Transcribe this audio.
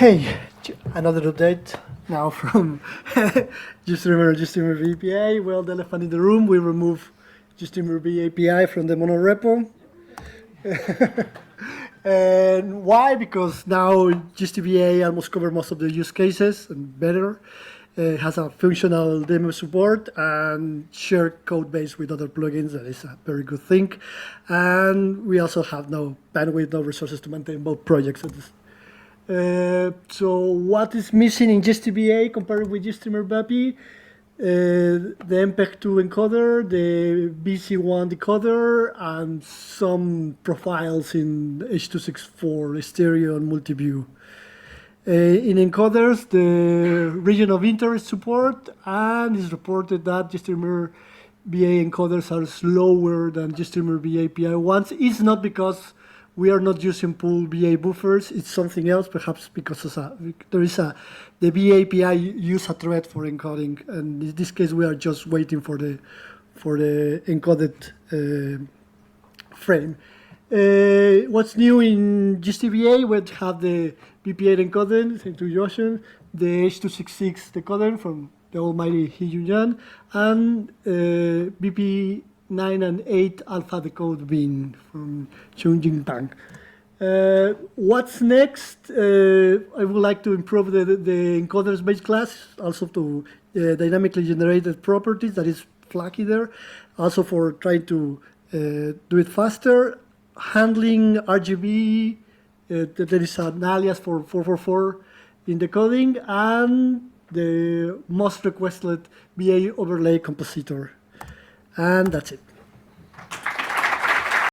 Hey, another update now from GStreamer and Gstreamer-VAAPI. Well, the elephant in the room, we remove Gstreamer-VAAPI from the mono repo. And why? Because now GstVA almost covers most of the use cases and better. It has a functional demo support and shared code base with other plugins. That is a very good thing. And we also have no bandwidth, no resources to maintain both projects. So what is missing in GstVA compared with GStreamer-VAAPI? The MPEG-2 encoder, the BC1 decoder, and some profiles in H.264 stereo and multi-view. In encoders, the region of interest support, and it's reported that Gstreamer-VA encoders are slower than Gstreamer-VAAPI ones. It's not because we are not using pool VA buffers, it's something else, perhaps because the VAAPI use a thread for encoding, and in this case we are just waiting for the encoded frame. What's new in GstVA? We have the BP8 encoding, thanks to Joshua, the H.266 decoder from the almighty He Yuan, and BP9 and 8 alpha decode bin from Chungjing Tang. What's next? I would like to improve the encoders base class, also to dynamically generated properties, that is flaky there, also for trying to do it faster. Handling RGB, there is an alias for 444 in the coding, and the most requested VA overlay compositor. And that's it.